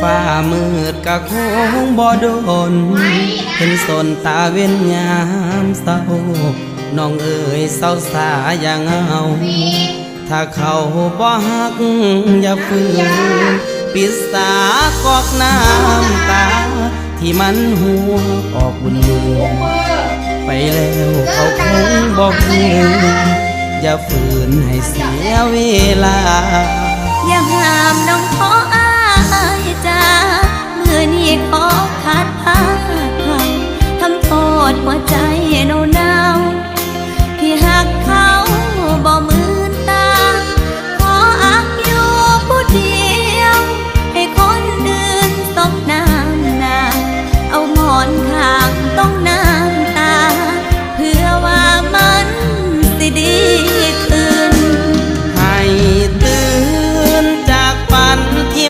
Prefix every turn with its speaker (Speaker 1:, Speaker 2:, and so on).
Speaker 1: ฟ้ามืดกะคงบ่โดนเห็นสนตาเว้นยามเศร้าน้องเอ๋ยเศร้าสาอย่างเอาถ้าเขาบ่ฮักอย่าฝืนปิดสากอกน้ำตาที่มันหัวออกบุญมือไปแล้วเขาคงบอกคืนอย่าฝืนให้เสียเวลา
Speaker 2: อย่าห้ามน้อง